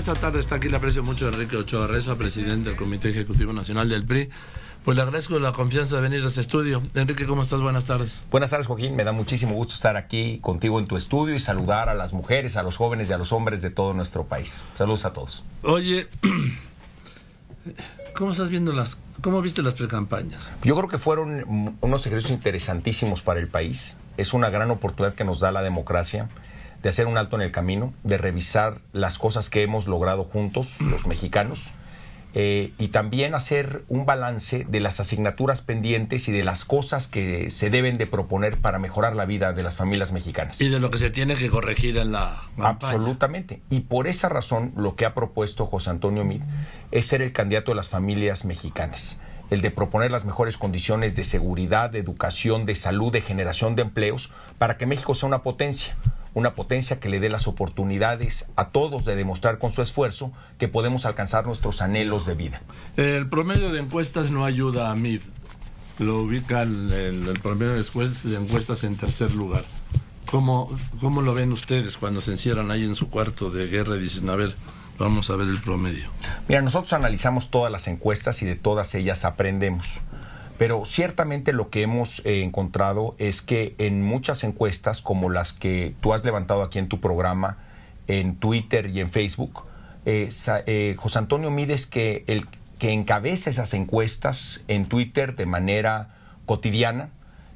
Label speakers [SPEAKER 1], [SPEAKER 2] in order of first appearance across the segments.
[SPEAKER 1] esta tarde está aquí, le aprecio mucho, Enrique Ochoa Reza, presidente del Comité Ejecutivo Nacional del PRI. Pues le agradezco la confianza de venir a este estudio. Enrique, ¿cómo estás? Buenas tardes.
[SPEAKER 2] Buenas tardes, Joaquín. Me da muchísimo gusto estar aquí contigo en tu estudio y saludar a las mujeres, a los jóvenes y a los hombres de todo nuestro país. Saludos a todos.
[SPEAKER 1] Oye, ¿cómo viste las precampañas?
[SPEAKER 2] Yo creo que fueron unos ejercicios interesantísimos para el país. Es una gran oportunidad que nos da la democracia de hacer un alto en el camino, de revisar las cosas que hemos logrado juntos, los mexicanos, y también hacer un balance de las asignaturas pendientes y de las cosas que se deben de proponer para mejorar la vida de las familias mexicanas.
[SPEAKER 1] Y de lo que se tiene que corregir en la campaña.
[SPEAKER 2] Absolutamente. Y por esa razón, lo que ha propuesto José Antonio Meade es ser el candidato de las familias mexicanas. El de proponer las mejores condiciones de seguridad, de educación, de salud, de generación de empleos, para que México sea una potencia que le dé las oportunidades a todos de demostrar con su esfuerzo que podemos alcanzar nuestros anhelos de vida.
[SPEAKER 1] El promedio de encuestas no ayuda a Meade. Lo ubican el promedio de encuestas en tercer lugar. ¿Cómo lo ven ustedes cuando se encierran ahí en su cuarto de guerra y dicen, a ver, vamos a ver el promedio?
[SPEAKER 2] Mira, nosotros analizamos todas las encuestas y de todas ellas aprendemos. Pero ciertamente lo que hemos encontrado es que en muchas encuestas, como las que tú has levantado aquí en tu programa, en Twitter y en Facebook, José Antonio Meade es el que encabeza esas encuestas en Twitter de manera cotidiana.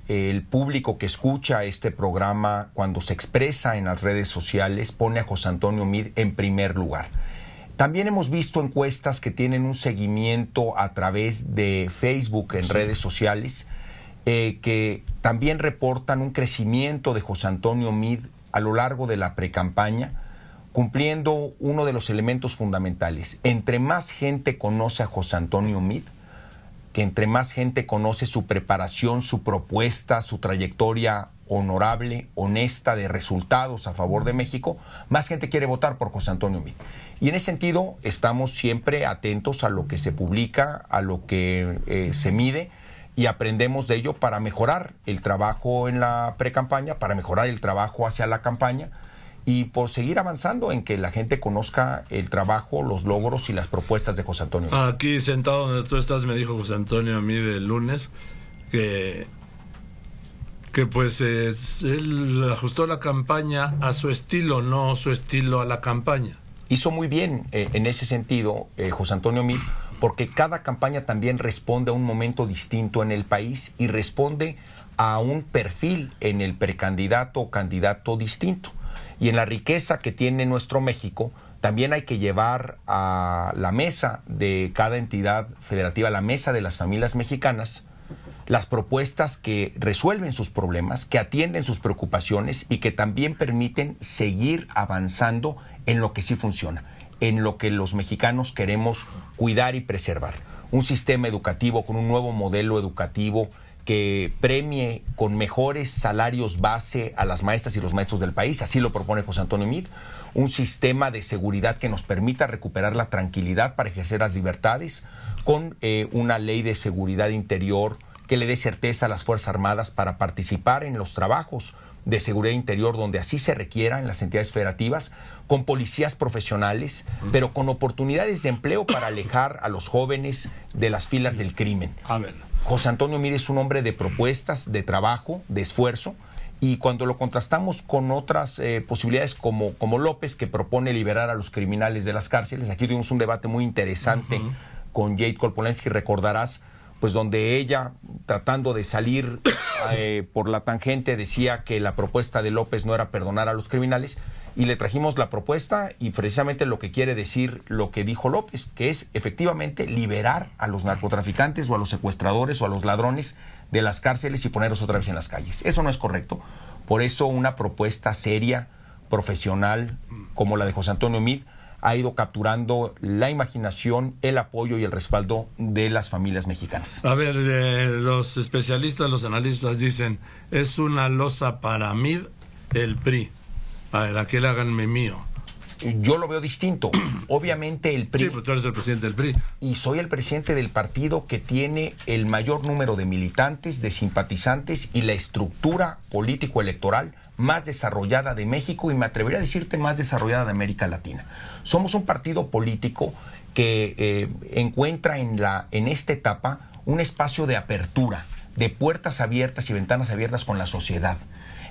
[SPEAKER 2] El público que escucha este programa cuando se expresa en las redes sociales pone a José Antonio Meade en primer lugar. También hemos visto encuestas que tienen un seguimiento a través de Facebook en redes sociales, que también reportan un crecimiento de José Antonio Meade a lo largo de la precampaña, cumpliendo uno de los elementos fundamentales. Entre más gente conoce a José Antonio Meade, que entre más gente conoce su preparación, su propuesta, su trayectoria honorable, honesta, de resultados a favor de México, más gente quiere votar por José Antonio Meade. Y en ese sentido estamos siempre atentos a lo que se publica, a lo que se mide, y aprendemos de ello para mejorar el trabajo en la precampaña, para mejorar el trabajo hacia la campaña, y por seguir avanzando en que la gente conozca el trabajo, los logros y las propuestas de José Antonio Meade.
[SPEAKER 1] Aquí sentado donde tú estás me dijo José Antonio Meade el lunes que pues él ajustó la campaña a su estilo, no su estilo a la campaña.
[SPEAKER 2] Hizo muy bien en ese sentido José Antonio Meade, porque cada campaña también responde a un momento distinto en el país y responde a un perfil en el precandidato o candidato distinto. Y en la riqueza que tiene nuestro México, también hay que llevar a la mesa de cada entidad federativa, a la mesa de las familias mexicanas, las propuestas que resuelven sus problemas, que atienden sus preocupaciones y que también permiten seguir avanzando en lo que sí funciona, en lo que los mexicanos queremos cuidar y preservar. Un sistema educativo con un nuevo modelo educativo que premie con mejores salarios base a las maestras y los maestros del país, así lo propone José Antonio Meade. Un sistema de seguridad que nos permita recuperar la tranquilidad para ejercer las libertades, con una ley de seguridad interior que le dé certeza a las Fuerzas Armadas para participar en los trabajos de seguridad interior donde así se requiera en las entidades federativas, con policías profesionales, pero con oportunidades de empleo para alejar a los jóvenes de las filas del crimen.
[SPEAKER 1] A ver.
[SPEAKER 2] José Antonio Meade es un hombre de propuestas, de trabajo, de esfuerzo, y cuando lo contrastamos con otras posibilidades como López, que propone liberar a los criminales de las cárceles, aquí tuvimos un debate muy interesante con Jade Kolpolensky, recordarás, pues donde ella, tratando de salir por la tangente, decía que la propuesta de López no era perdonar a los criminales, y le trajimos la propuesta y precisamente lo que quiere decir lo que dijo López, que es efectivamente liberar a los narcotraficantes o a los secuestradores o a los ladrones de las cárceles y ponerlos otra vez en las calles. Eso no es correcto. Por eso una propuesta seria, profesional, como la de José Antonio Meade, ha ido capturando la imaginación, el apoyo y el respaldo de las familias mexicanas.
[SPEAKER 1] A ver, los especialistas, los analistas dicen, es una losa para Meade el PRI. A ver, aquel háganme mío.
[SPEAKER 2] Yo lo veo distinto. Obviamente el PRI...
[SPEAKER 1] Sí, pero tú eres el presidente del PRI.
[SPEAKER 2] Y soy el presidente del partido que tiene el mayor número de militantes, de simpatizantes y la estructura político-electoral más desarrollada de México y me atrevería a decirte más desarrollada de América Latina. Somos un partido político que encuentra en esta etapa un espacio de apertura, de puertas abiertas y ventanas abiertas con la sociedad.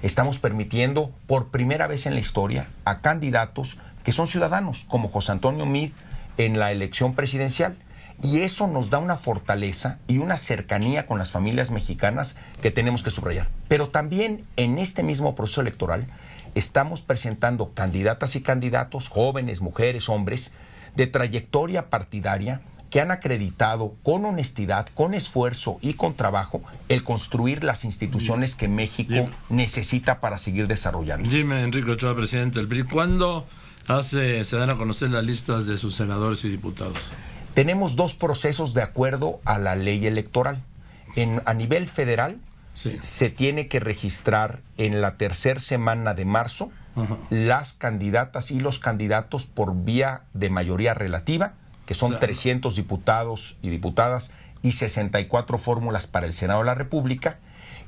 [SPEAKER 2] Estamos permitiendo por primera vez en la historia a candidatos que son ciudadanos, como José Antonio Meade en la elección presidencial. Y eso nos da una fortaleza y una cercanía con las familias mexicanas que tenemos que subrayar. Pero también en este mismo proceso electoral estamos presentando candidatas y candidatos, jóvenes, mujeres, hombres, de trayectoria partidaria que han acreditado con honestidad, con esfuerzo y con trabajo el construir las instituciones que México necesita para seguir desarrollando.
[SPEAKER 1] Dime, Enrique Ochoa, presidente del PRI, ¿cuándo se dan a conocer las listas de sus senadores y diputados?
[SPEAKER 2] Tenemos 2 procesos de acuerdo a la ley electoral. A nivel federal, se tiene que registrar en la tercera semana de marzo las candidatas y los candidatos por vía de mayoría relativa, que son 300 diputados y diputadas y 64 fórmulas para el Senado de la República,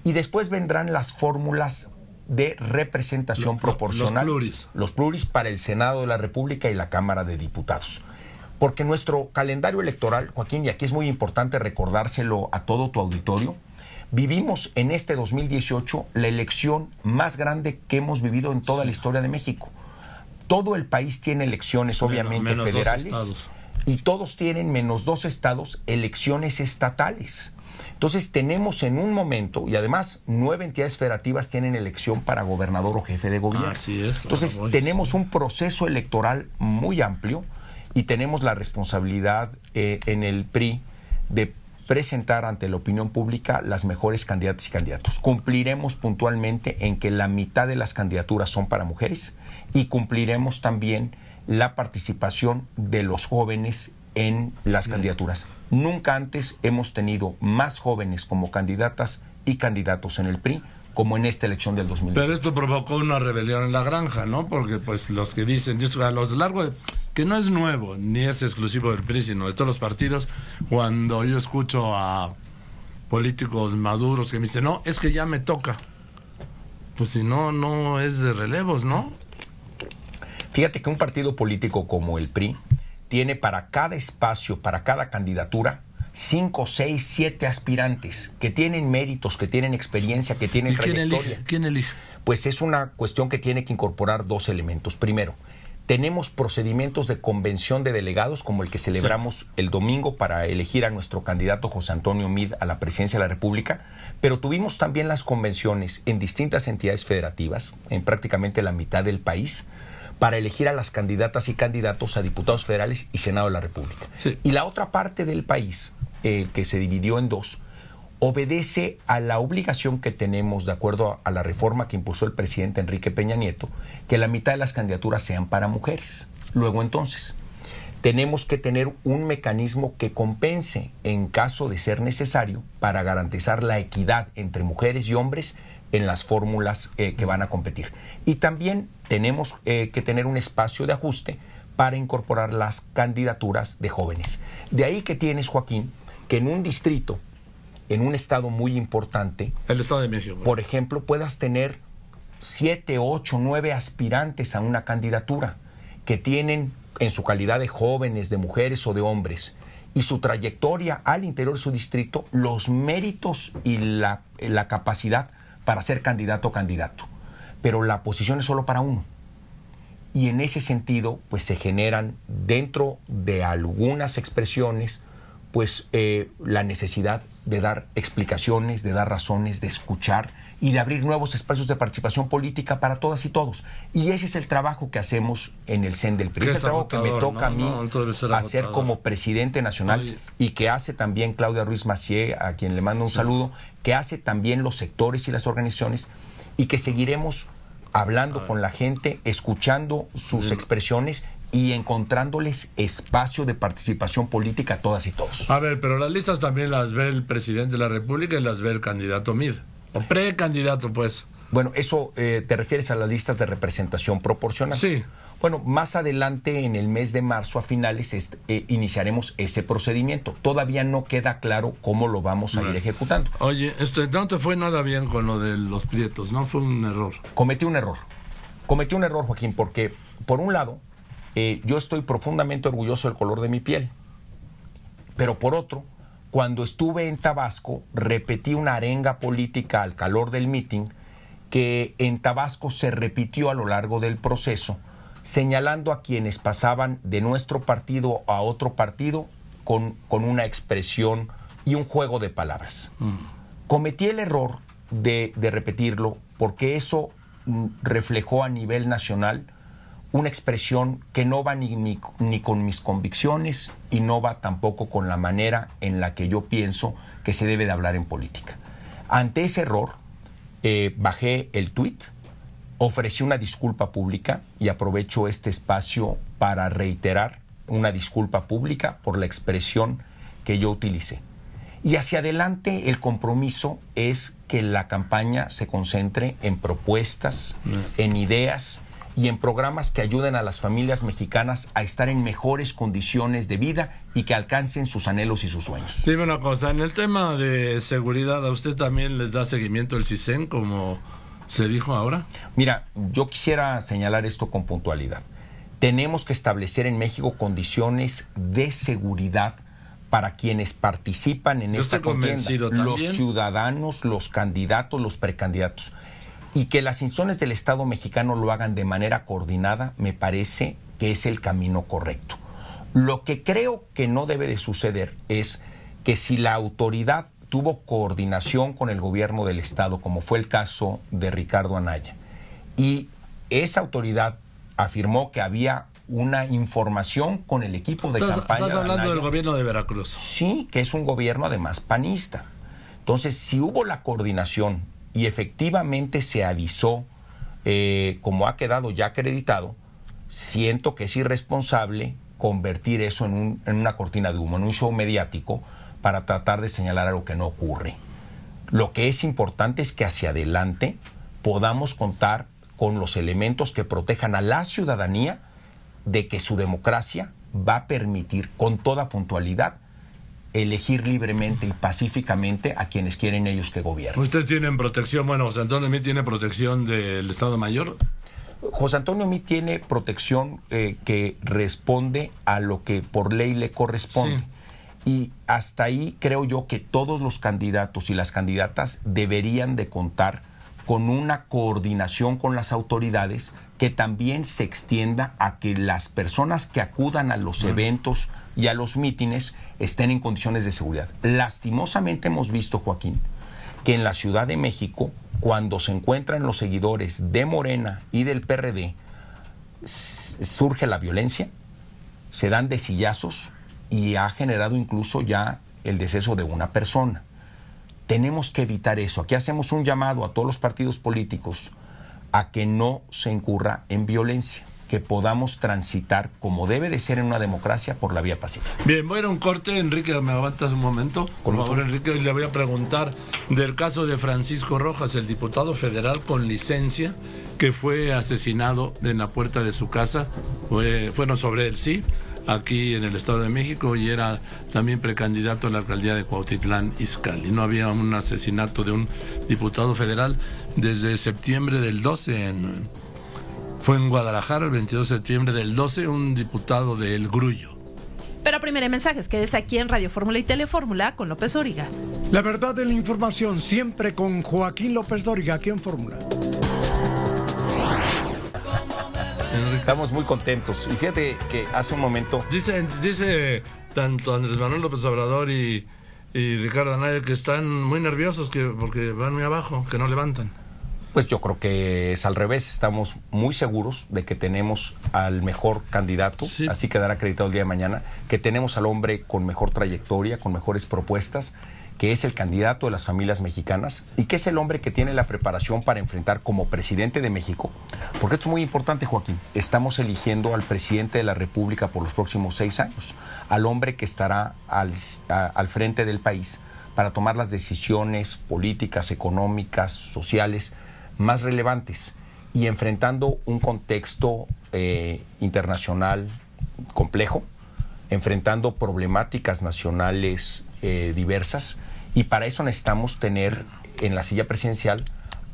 [SPEAKER 2] y después vendrán las fórmulas de representación proporcional, los pluris para el Senado de la República y la Cámara de Diputados. Porque nuestro calendario electoral, Joaquín, y aquí es muy importante recordárselo a todo tu auditorio, vivimos en este 2018 la elección más grande que hemos vivido en toda la historia de México. Todo el país tiene elecciones, obviamente, federales, y todos tienen, menos 2 estados, elecciones estatales. Entonces tenemos en un momento, y además 9 entidades federativas tienen elección para gobernador o jefe de gobierno.
[SPEAKER 1] Así es.
[SPEAKER 2] Entonces tenemos un proceso electoral muy amplio y tenemos la responsabilidad en el PRI de presentar ante la opinión pública las mejores candidatas y candidatos. Cumpliremos puntualmente en que la mitad de las candidaturas son para mujeres y cumpliremos también la participación de los jóvenes en las candidaturas. Nunca antes hemos tenido más jóvenes como candidatas y candidatos en el PRI como en esta elección del 2018.
[SPEAKER 1] Pero esto provocó una rebelión en la granja, ¿no? Porque pues los que dicen, a lo largo de, que no es nuevo, ni es exclusivo del PRI, sino de todos los partidos, cuando yo escucho a políticos maduros que me dicen, no, es que ya me toca. Pues si no, no es de relevos, ¿no?
[SPEAKER 2] Fíjate que un partido político como el PRI tiene para cada espacio, para cada candidatura, 5, 6, 7 aspirantes que tienen méritos, que tienen experiencia, que tienen trayectoria.
[SPEAKER 1] ¿Quién elige?
[SPEAKER 2] Pues es una cuestión que tiene que incorporar 2 elementos. Primero, tenemos procedimientos de convención de delegados como el que celebramos el domingo para elegir a nuestro candidato José Antonio Meade a la presidencia de la República, pero tuvimos también las convenciones en distintas entidades federativas, en prácticamente la mitad del país, para elegir a las candidatas y candidatos a diputados federales y Senado de la República.
[SPEAKER 1] Sí.
[SPEAKER 2] Y la otra parte del país, que se dividió en 2, obedece a la obligación que tenemos, de acuerdo a la reforma que impulsó el presidente Enrique Peña Nieto, que la mitad de las candidaturas sean para mujeres. Luego, entonces, tenemos que tener un mecanismo que compense en caso de ser necesario para garantizar la equidad entre mujeres y hombres en las fórmulas que van a competir. Y también tenemos que tener un espacio de ajuste para incorporar las candidaturas de jóvenes. De ahí que tienes, Joaquín, que en un distrito, en un estado muy importante,
[SPEAKER 1] el Estado de México,
[SPEAKER 2] por ejemplo, puedas tener 7, 8, 9 aspirantes a una candidatura que tienen, en su calidad de jóvenes, de mujeres o de hombres, y su trayectoria al interior de su distrito, los méritos y la capacidad para ser candidato o candidato. Pero la posición es solo para uno. Y en ese sentido, pues se generan dentro de algunas expresiones, pues la necesidad de dar explicaciones, de dar razones, de escuchar y de abrir nuevos espacios de participación política para todas y todos. Y ese es el trabajo que hacemos en el CEN del PRI. Ese es el trabajo que me toca a mí hacer como presidente nacional.
[SPEAKER 1] Oye.
[SPEAKER 2] Y que hace también Claudia Ruiz Massieu, a quien le mando un saludo, que hace también los sectores y las organizaciones, y que seguiremos hablando con la gente, escuchando sus expresiones y encontrándoles espacio de participación política a todas y todos.
[SPEAKER 1] A ver, pero las listas también las ve el presidente de la República y las ve el candidato Meade. O precandidato, pues.
[SPEAKER 2] Bueno, eso te refieres a las listas de representación proporcional.
[SPEAKER 1] Sí.
[SPEAKER 2] Bueno, más adelante, en el mes de marzo, a finales, iniciaremos ese procedimiento. Todavía no queda claro cómo lo vamos a ir ejecutando.
[SPEAKER 1] Oye, no te fue nada bien con lo de los prietos, ¿no? Fue un error.
[SPEAKER 2] Cometí un error, Joaquín, porque, por un lado, yo estoy profundamente orgulloso del color de mi piel. Pero por otro, cuando estuve en Tabasco, repetí una arenga política al calor del mitin que en Tabasco se repitió a lo largo del proceso, señalando a quienes pasaban de nuestro partido a otro partido con una expresión y un juego de palabras. Cometí el error de repetirlo porque eso reflejó a nivel nacional una expresión que no va ni con mis convicciones y no va tampoco con la manera en la que yo pienso que se debe de hablar en política. Ante ese error, bajé el tuit, ofrecí una disculpa pública y aprovecho este espacio para reiterar una disculpa pública por la expresión que yo utilicé. Y hacia adelante el compromiso es que la campaña se concentre en propuestas, en ideas y en programas que ayuden a las familias mexicanas a estar en mejores condiciones de vida y que alcancen sus anhelos y sus sueños.
[SPEAKER 1] Dime una cosa, en el tema de seguridad, ¿a usted también les da seguimiento el CISEN, como se dijo ahora?
[SPEAKER 2] Mira, yo quisiera señalar esto con puntualidad. Tenemos que establecer en México condiciones de seguridad para quienes participan en esta contienda, los ciudadanos, los candidatos, los precandidatos. Y que las instituciones del Estado mexicano lo hagan de manera coordinada, me parece que es el camino correcto. Lo que creo que no debe de suceder es que si la autoridad tuvo coordinación con el gobierno del Estado, como fue el caso de Ricardo Anaya, y esa autoridad afirmó que había una información con el equipo de campaña.
[SPEAKER 1] ¿Estás hablando
[SPEAKER 2] de Anaya,
[SPEAKER 1] del gobierno de Veracruz?
[SPEAKER 2] Sí, que es un gobierno además panista. Entonces, si hubo la coordinación y efectivamente se avisó, como ha quedado ya acreditado, siento que es irresponsable convertir eso en una cortina de humo, en un show mediático para tratar de señalar algo que no ocurre. Lo que es importante es que hacia adelante podamos contar con los elementos que protejan a la ciudadanía de que su democracia va a permitir con toda puntualidad elegir libremente y pacíficamente a quienes quieren ellos que gobiernen.
[SPEAKER 1] ¿Ustedes tienen protección? Bueno, José Antonio Meade tiene protección del Estado Mayor.
[SPEAKER 2] José Antonio Meade tiene protección que responde a lo que por ley le corresponde. Sí. Y hasta ahí creo yo que todos los candidatos y las candidatas deberían de contar con una coordinación con las autoridades que también se extienda a que las personas que acudan a los eventos y a los mítines estén en condiciones de seguridad. Lastimosamente hemos visto, Joaquín, que en la Ciudad de México, cuando se encuentran los seguidores de Morena y del PRD, surge la violencia, se dan de sillazos y ha generado incluso ya el deceso de una persona. Tenemos que evitar eso. Aquí hacemos un llamado a todos los partidos políticos a que no se incurra en violencia, que podamos transitar como debe de ser en una democracia por la vía pacífica.
[SPEAKER 1] Bien, voy a ir a un corte. Enrique, ¿me aguantas un momento? Por favor, Enrique, y le voy a preguntar del caso de Francisco Rojas, el diputado federal con licencia que fue asesinado en la puerta de su casa. Fueron sobre él, sí, aquí en el Estado de México, y era también precandidato a la alcaldía de Cuautitlán Izcalli. No había un asesinato de un diputado federal desde septiembre del 12 fue en Guadalajara, el 22 de septiembre del 12, un diputado de El Grullo.
[SPEAKER 3] Pero primero en mensajes, quédese aquí en Radio Fórmula y Telefórmula con López Dóriga.
[SPEAKER 4] La verdad de la información, siempre con Joaquín López Dóriga, aquí en Fórmula.
[SPEAKER 2] Estamos muy contentos. Y fíjate que hace un momento...
[SPEAKER 1] Dice tanto Andrés Manuel López Obrador y Ricardo Anaya que están muy nerviosos porque van muy abajo, que no levantan.
[SPEAKER 2] Pues yo creo que es al revés. Estamos muy seguros de que tenemos al mejor candidato, sí, así quedará acreditado el día de mañana, que tenemos al hombre con mejor trayectoria, con mejores propuestas, que es el candidato de las familias mexicanas y que es el hombre que tiene la preparación para enfrentar como presidente de México, porque esto es muy importante, Joaquín. Estamos eligiendo al presidente de la República por los próximos 6 años, al hombre que estará al frente del país para tomar las decisiones políticas, económicas, sociales más relevantes. y enfrentando un contexto internacional complejo, enfrentando problemáticas nacionales diversas, y para eso necesitamos tener en la silla presidencial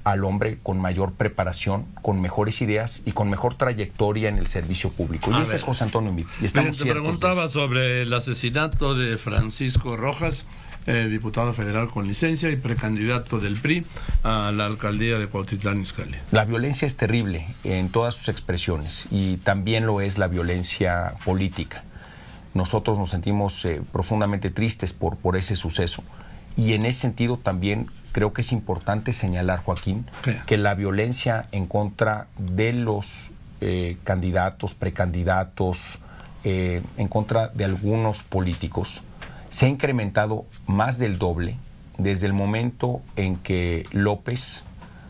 [SPEAKER 2] al hombre con mayor preparación, con mejores ideas y con mejor trayectoria en el servicio público. Y ese es José Antonio Meade. Y estamos
[SPEAKER 1] te preguntaba sobre el asesinato de Francisco Rojas, diputado federal con licencia y precandidato del PRI a la alcaldía de Cuautitlán Izcalli.
[SPEAKER 2] La violencia es terrible en todas sus expresiones, y también lo es la violencia política. Nosotros nos sentimos profundamente tristes por ese suceso. Y en ese sentido también creo que es importante señalar, Joaquín, que la violencia en contra de los candidatos, precandidatos, en contra de algunos políticos, se ha incrementado más del doble desde el momento en que López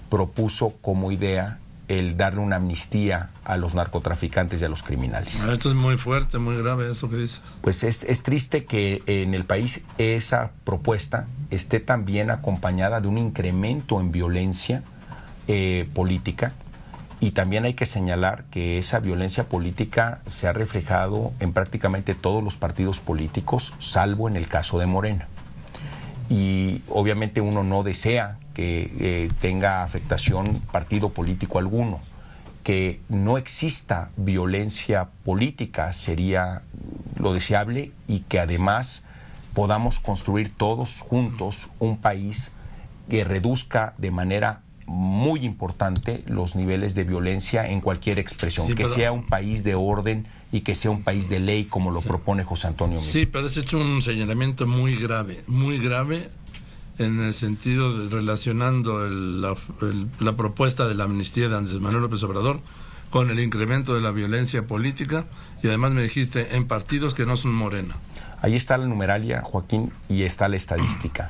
[SPEAKER 2] propuso como idea el darle una amnistía a los narcotraficantes y a los criminales.
[SPEAKER 1] Esto es muy fuerte, muy grave eso que dices.
[SPEAKER 2] Pues es triste que en el país esa propuesta esté también acompañada de un incremento en violencia política, y también hay que señalar que esa violencia política se ha reflejado en prácticamente todos los partidos políticos, salvo en el caso de Morena. Y obviamente uno no desea que tenga afectación partido político alguno. Que no exista violencia política sería lo deseable, y que además podamos construir todos juntos un país que reduzca de manera muy importante los niveles de violencia en cualquier expresión, que sea un país de orden y que sea un país de ley, como lo propone José Antonio Meade.
[SPEAKER 1] Sí, pero has hecho un señalamiento muy grave en el sentido de relacionando la propuesta de la amnistía de Andrés Manuel López Obrador con el incremento de la violencia política, y además me dijiste en partidos que no son Morena.
[SPEAKER 2] Ahí está la numeralia, Joaquín, y está la estadística.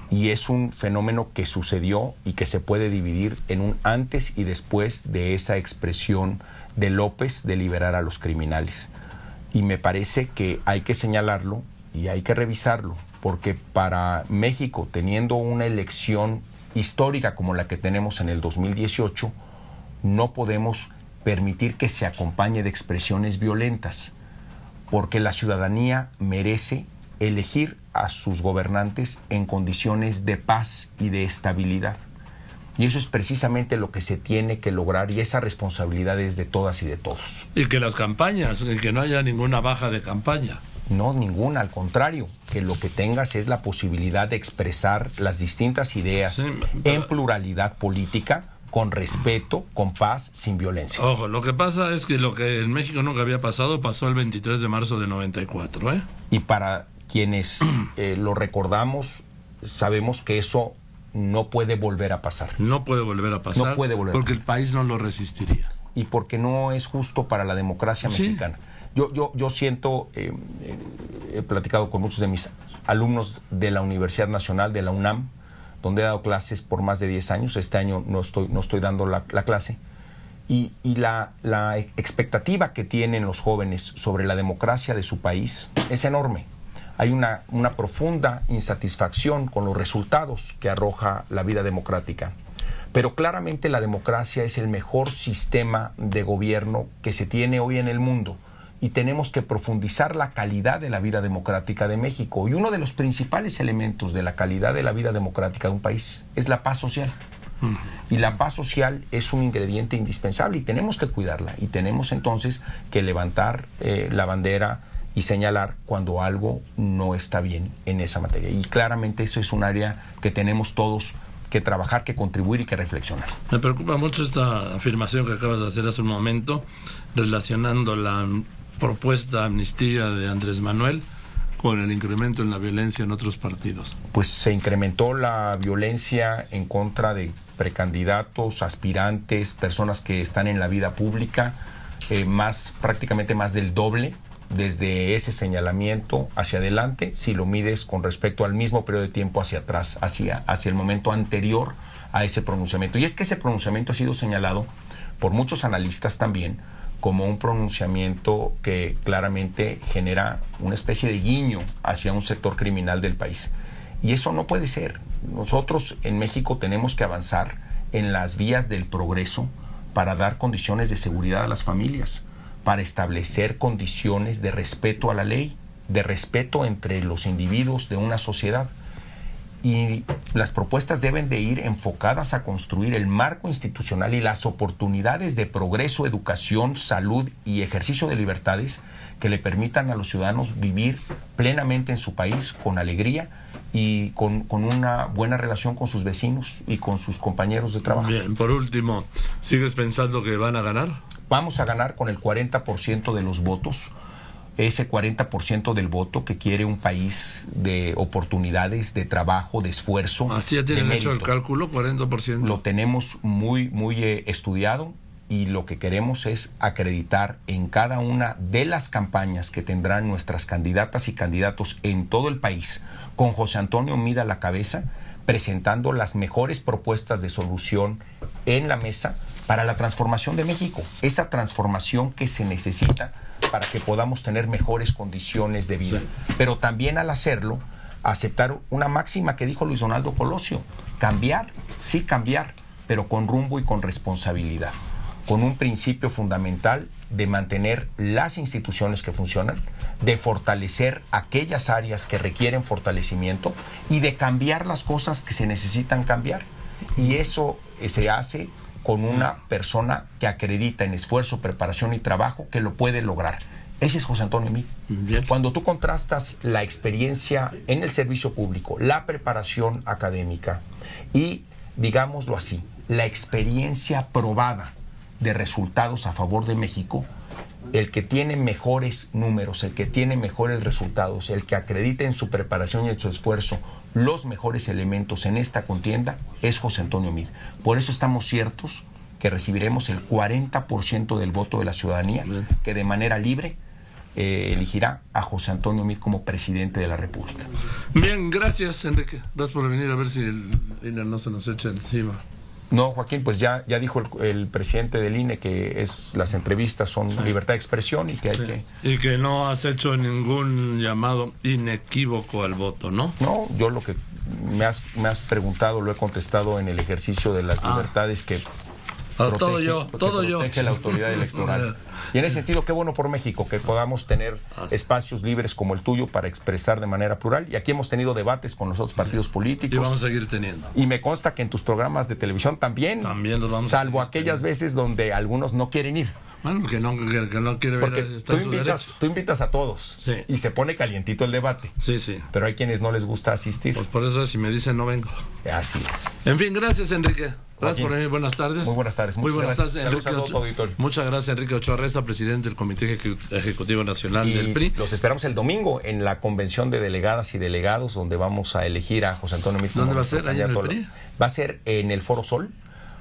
[SPEAKER 2] Y es un fenómeno que sucedió y que se puede dividir en un antes y después de esa expresión de López de liberar a los criminales. Y me parece que hay que señalarlo y hay que revisarlo, porque para México, teniendo una elección histórica como la que tenemos en el 2018, no podemos permitir que se acompañe de expresiones violentas, porque la ciudadanía merece elegir a sus gobernantes en condiciones de paz y de estabilidad. Y eso es precisamente lo que se tiene que lograr, y esa responsabilidad es de todas y de todos.
[SPEAKER 1] Y que las campañas, que no haya ninguna baja de campaña.
[SPEAKER 2] No, ninguna, al contrario, que lo que tengas es la posibilidad de expresar las distintas ideas en pluralidad política, con respeto, con paz, sin violencia.
[SPEAKER 1] Ojo, lo que pasa es que lo que en México nunca había pasado, pasó el 23 de marzo de 94, ¿eh?
[SPEAKER 2] Y para quienes lo recordamos, sabemos que eso no puede volver a pasar.
[SPEAKER 1] No puede volver a pasar.
[SPEAKER 2] No puede volver
[SPEAKER 1] porque
[SPEAKER 2] a pasar.
[SPEAKER 1] El país no lo resistiría.
[SPEAKER 2] Y porque no es justo para la democracia mexicana. Yo siento, he platicado con muchos de mis alumnos de la Universidad Nacional, de la UNAM, donde he dado clases por más de 10 años. Este año no estoy dando la clase. Y la expectativa que tienen los jóvenes sobre la democracia de su país es enorme. Hay una profunda insatisfacción con los resultados que arroja la vida democrática. Pero claramente la democracia es el mejor sistema de gobierno que se tiene hoy en el mundo, y tenemos que profundizar la calidad de la vida democrática de México. Y uno de los principales elementos de la calidad de la vida democrática de un país es la paz social. Y la paz social es un ingrediente indispensable, y tenemos que cuidarla, y tenemos entonces que levantar la bandera y señalar cuando algo no está bien en esa materia. Y claramente eso es un área que tenemos todos que trabajar, que contribuir y que reflexionar.
[SPEAKER 1] Me preocupa mucho esta afirmación que acabas de hacer hace un momento, relacionando la propuesta amnistía de Andrés Manuel con el incremento en la violencia en otros partidos.
[SPEAKER 2] Pues se incrementó la violencia en contra de precandidatos, aspirantes, personas que están en la vida pública, prácticamente más del doble desde ese señalamiento hacia adelante, si lo mides con respecto al mismo periodo de tiempo hacia atrás, hacia el momento anterior a ese pronunciamiento. Y es que ese pronunciamiento ha sido señalado por muchos analistas también como un pronunciamiento que claramente genera una especie de guiño hacia un sector criminal del país. Y eso no puede ser. Nosotros en México tenemos que avanzar en las vías del progreso para dar condiciones de seguridad a las familias, para establecer condiciones de respeto a la ley, de respeto entre los individuos de una sociedad. Y las propuestas deben de ir enfocadas a construir el marco institucional y las oportunidades de progreso, educación, salud y ejercicio de libertades que le permitan a los ciudadanos vivir plenamente en su país con alegría y con una buena relación con sus vecinos y con sus compañeros de trabajo.
[SPEAKER 1] Bien, por último, ¿sigues pensando que van a ganar?
[SPEAKER 2] Vamos a ganar con el 40% de los votos. Ese 40% del voto que quiere un país de oportunidades, de trabajo, de esfuerzo.
[SPEAKER 1] Así ya tienen hecho el cálculo, 40%.
[SPEAKER 2] Lo tenemos muy estudiado y lo que queremos es acreditar en cada una de las campañas que tendrán nuestras candidatas y candidatos en todo el país, con José Antonio Meade a la cabeza, presentando las mejores propuestas de solución en la mesa para la transformación de México. Esa transformación que se necesita para que podamos tener mejores condiciones de vida. Sí. Pero también al hacerlo, aceptar una máxima que dijo Luis Donaldo Colosio: cambiar, sí cambiar, pero con rumbo y con responsabilidad, con un principio fundamental de mantener las instituciones que funcionan, de fortalecer aquellas áreas que requieren fortalecimiento y de cambiar las cosas que se necesitan cambiar. Y eso se hace con una persona que acredita en esfuerzo, preparación y trabajo que lo puede lograr. Ese es José Antonio Meade. Cuando tú contrastas la experiencia en el servicio público, la preparación académica y, digámoslo así, la experiencia probada de resultados a favor de México, el que tiene mejores números, el que tiene mejores resultados, el que acredita en su preparación y en su esfuerzo los mejores elementos en esta contienda es José Antonio Meade. Por eso estamos ciertos que recibiremos el 40% del voto de la ciudadanía, que de manera libre elegirá a José Antonio Meade como presidente de la República.
[SPEAKER 1] Bien, gracias, Enrique. Gracias por venir, a ver si el INE no se nos echa encima.
[SPEAKER 2] No, Joaquín, pues ya dijo el presidente del INE que las entrevistas son libertad de expresión y que hay que...
[SPEAKER 1] Y que no has hecho ningún llamado inequívoco al voto, ¿no?
[SPEAKER 2] No, yo lo que me has preguntado lo he contestado en el ejercicio de las libertades que...
[SPEAKER 1] todo yo.
[SPEAKER 2] Protege la autoridad electoral. Y en ese sentido, qué bueno por México que podamos tener espacios libres como el tuyo para expresar de manera plural. Y aquí hemos tenido debates con los otros partidos políticos.
[SPEAKER 1] Y vamos a seguir teniendo.
[SPEAKER 2] Y me consta que en tus programas de televisión también
[SPEAKER 1] los vamos
[SPEAKER 2] salvo aquellas veces donde algunos no quieren ir.
[SPEAKER 1] Bueno, que no quiere ver, está en su derecho.
[SPEAKER 2] Tú invitas a todos y se pone calientito el debate.
[SPEAKER 1] Sí.
[SPEAKER 2] Pero hay quienes no les gusta asistir.
[SPEAKER 1] Pues por eso si me dicen no vengo.
[SPEAKER 2] Así es.
[SPEAKER 1] En fin, gracias, Enrique. Gracias por venir. Buenas tardes.
[SPEAKER 2] Muy buenas tardes.
[SPEAKER 1] Muy buenas tardes,
[SPEAKER 2] Enrique Ochoa.
[SPEAKER 1] Muchas gracias, Enrique Ochoa Reza, presidente del Comité Ejecutivo Nacional del PRI.
[SPEAKER 2] Los esperamos el domingo en la convención de delegadas y delegados, donde vamos a elegir a José Antonio Meade.
[SPEAKER 1] ¿Dónde va a ser? ¿Allá en el PRI?
[SPEAKER 2] Va a ser en el Foro Sol.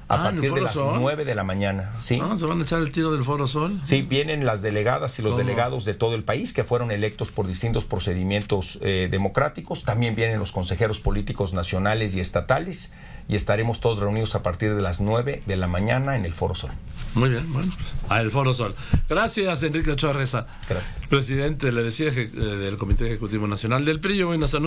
[SPEAKER 2] A partir de las 9 de la mañana. ¿Sí?
[SPEAKER 1] ¿Se van a echar el tiro del Foro Sol?
[SPEAKER 2] Sí, vienen las delegadas y los delegados de todo el país que fueron electos por distintos procedimientos democráticos. También vienen los consejeros políticos nacionales y estatales. Y estaremos todos reunidos a partir de las 9 de la mañana en el Foro Sol.
[SPEAKER 1] Muy bien, bueno, el Foro Sol. Gracias, Enrique Ochoa Reza.
[SPEAKER 2] Gracias.
[SPEAKER 1] Presidente, le decía, del Comité Ejecutivo Nacional del PRI. Hoy nos anuncia